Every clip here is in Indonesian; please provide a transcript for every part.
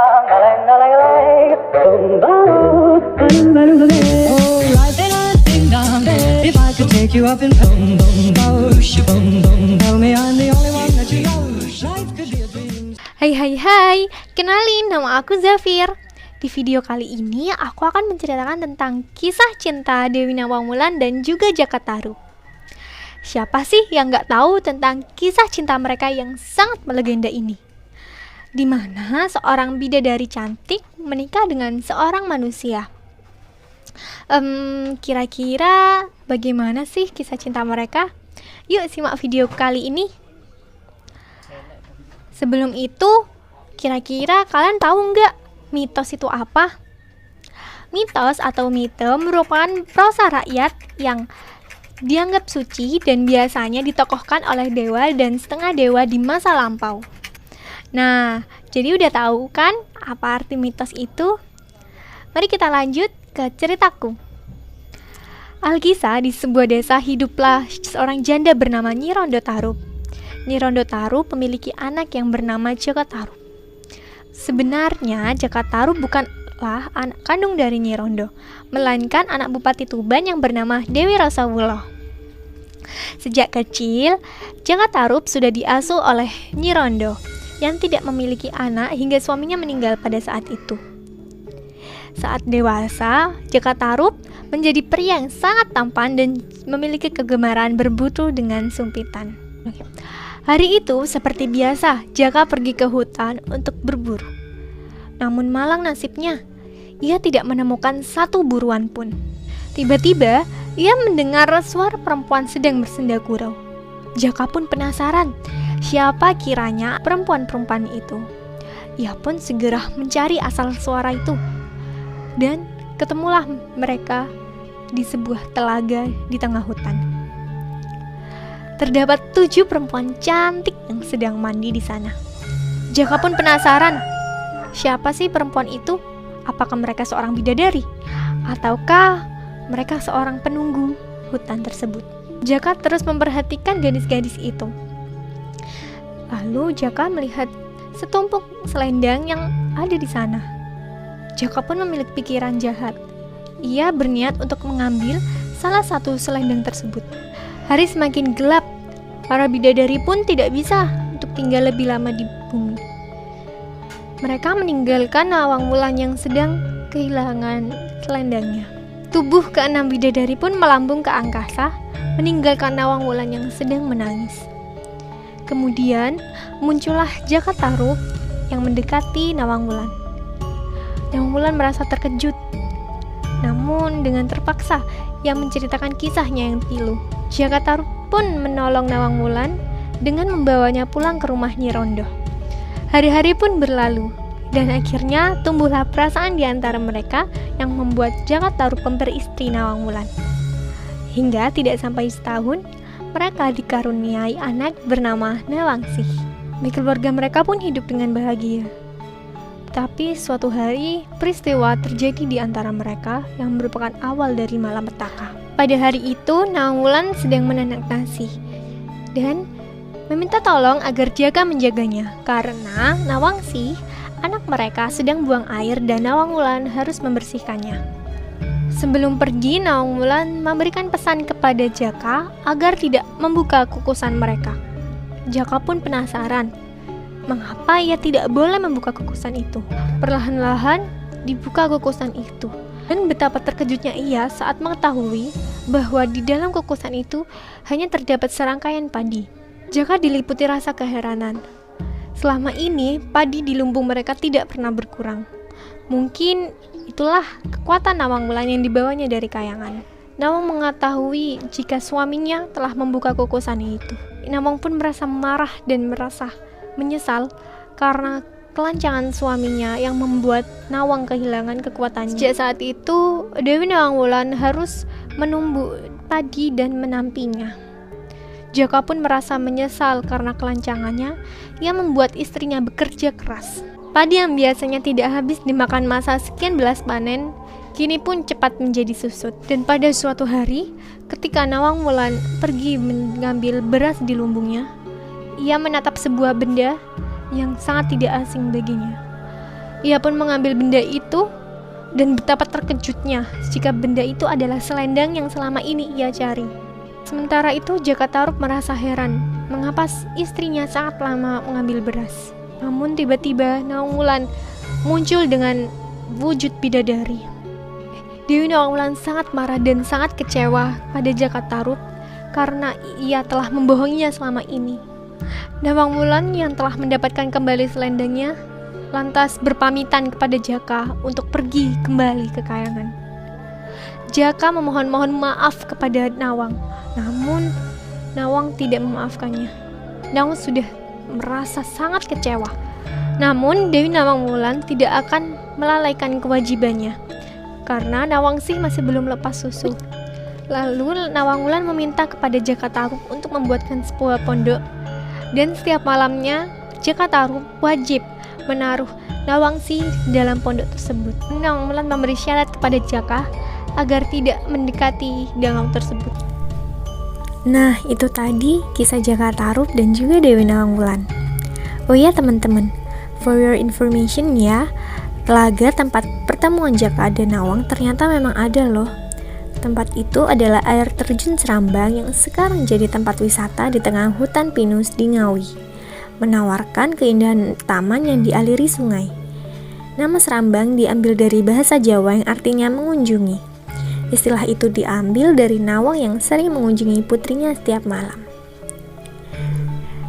If I could take you up in boom boom bosh, boom boom, tell me I'm the only one that you love. Life could be a dream. Hai, kenalin, nama aku Zafir. Di video kali ini aku akan menceritakan tentang kisah cinta Dewi Nawangwulan dan juga Jaka Tarub. Siapa sih yang gak tahu tentang kisah cinta mereka yang sangat melegenda ini? Di mana seorang bidadari cantik menikah dengan seorang manusia. Kira-kira bagaimana sih kisah cinta mereka? Yuk simak video kali ini. Sebelum itu, kira-kira kalian tahu nggak mitos itu apa? Mitos atau mite merupakan prosa rakyat yang dianggap suci dan biasanya ditokohkan oleh dewa dan setengah dewa di masa lampau. Nah, jadi udah tahu kan apa arti mitos itu? Mari kita lanjut ke ceritaku. Alkisah, di sebuah desa hiduplah seorang janda bernama Nyi Rondo Tarub. Nyi Rondo Tarub memiliki anak yang bernama Jaka Tarub. Sebenarnya Jaka Tarub bukanlah anak kandung dari Nyi Rondo, melainkan anak Bupati Tuban yang bernama Dewi Rasawulo. Sejak kecil, Jaka Tarub sudah diasuh oleh Nyi Rondo yang tidak memiliki anak hingga suaminya meninggal pada saat itu. Saat dewasa, Jaka Tarub menjadi pria yang sangat tampan dan memiliki kegemaran berburu dengan sumpitan. Hari itu, seperti biasa, Jaka pergi ke hutan untuk berburu. Namun malang nasibnya, ia tidak menemukan satu buruan pun. Tiba-tiba, ia mendengar suara perempuan sedang bersenda gurau. Jaka pun penasaran, siapa kiranya perempuan-perempuan itu. Ia pun segera mencari asal suara itu. Dan ketemulah mereka di sebuah telaga di tengah hutan. Terdapat 7 perempuan cantik yang sedang mandi di sana. Jaka pun penasaran, siapa sih perempuan itu? Apakah mereka seorang bidadari? Ataukah mereka seorang penunggu hutan tersebut? Jaka terus memperhatikan gadis-gadis itu. Lalu Jaka melihat setumpuk selendang yang ada di sana. Jaka pun memiliki pikiran jahat. Ia berniat untuk mengambil salah satu selendang tersebut. Hari semakin gelap. Para bidadari pun tidak bisa untuk tinggal lebih lama di bumi. Mereka meninggalkan Nawangwulan yang sedang kehilangan selendangnya. Tubuh ke-6 bidadari pun melambung ke angkasa, meninggalkan Nawangwulan yang sedang menangis. Kemudian muncullah Jaka Tarub yang mendekati Nawangwulan. Nawangwulan merasa terkejut. Namun dengan terpaksa ia menceritakan kisahnya yang pilu. Jaka Tarub pun menolong Nawangwulan dengan membawanya pulang ke rumah Nyi Rondo. Hari-hari pun berlalu dan akhirnya tumbuhlah perasaan di antara mereka yang membuat Jaka Tarub memberi istri Nawangwulan. Hingga tidak sampai setahun, mereka dikaruniai anak bernama Nawangsih. Keluarga mereka pun hidup dengan bahagia. Tapi suatu hari, peristiwa terjadi di antara mereka yang merupakan awal dari malapetaka. Pada hari itu, Nawangwulan sedang menanak nasi dan meminta tolong agar Jaka menjaganya karena Nawangsih, anak mereka, sedang buang air dan Nawangwulan harus membersihkannya. Sebelum pergi, Nawangwulan memberikan pesan kepada Jaka agar tidak membuka kukusan mereka. Jaka pun penasaran, mengapa ia tidak boleh membuka kukusan itu. Perlahan-lahan dibuka kukusan itu. Dan betapa terkejutnya ia saat mengetahui bahwa di dalam kukusan itu hanya terdapat serangkaian padi. Jaka diliputi rasa keheranan. Selama ini, padi di lumbung mereka tidak pernah berkurang. Mungkin itulah kekuatan Nawangwulan yang dibawanya dari kayangan. Nawang mengetahui jika suaminya telah membuka kukusan itu. Nawang pun merasa marah dan merasa menyesal karena kelancangan suaminya yang membuat Nawang kehilangan kekuatannya. Sejak saat itu, Dewi Nawangwulan harus menumbuk padi dan menampinya. Jaka pun merasa menyesal karena kelancangannya. Ia membuat istrinya bekerja keras. Padi yang biasanya tidak habis dimakan masa sekian belas panen, kini pun cepat menjadi susut. Dan pada suatu hari, ketika Nawangwulan pergi mengambil beras di lumbungnya, ia menatap sebuah benda yang sangat tidak asing baginya. Ia pun mengambil benda itu dan betapa terkejutnya jika benda itu adalah selendang yang selama ini ia cari. Sementara itu Jaka Tarub merasa heran mengapa istrinya sangat lama mengambil beras. Namun tiba-tiba Nawang Wulan muncul dengan wujud bidadari. Dewi Nawang Wulan sangat marah dan sangat kecewa pada Jaka Tarub karena ia telah membohonginya selama ini. Nawang Wulan yang telah mendapatkan kembali selendangnya lantas berpamitan kepada Jaka untuk pergi kembali ke kayangan. Jaka memohon-mohon maaf kepada Nawang, namun Nawang tidak memaafkannya. Nawang sudah merasa sangat kecewa. Namun Dewi Nawang Wulan tidak akan melalaikan kewajibannya karena Nawangsih masih belum lepas susu. Lalu Nawang Wulan meminta kepada Jaka Tarub untuk membuatkan sebuah pondok, dan setiap malamnya Jaka Tarub wajib menaruh Nawangsih dalam pondok tersebut. Nawang Wulan memberi syarat kepada Jaka agar tidak mendekati danau tersebut. Nah, itu tadi kisah Jaka Tarub dan juga Dewi Nawang Wulan. Oh ya teman-teman, for your information ya, telaga tempat pertemuan Jaka dan Nawang ternyata memang ada loh. Tempat itu adalah air terjun Serambang yang sekarang jadi tempat wisata di tengah hutan pinus di Ngawi, menawarkan keindahan taman yang dialiri sungai. Nama Serambang diambil dari bahasa Jawa yang artinya mengunjungi. Istilah itu diambil dari Nawang yang sering mengunjungi putrinya setiap malam.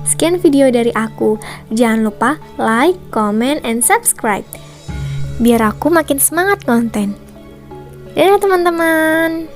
Sekian video dari aku. Jangan lupa like, comment, and subscribe biar aku makin semangat konten. Dadah teman-teman.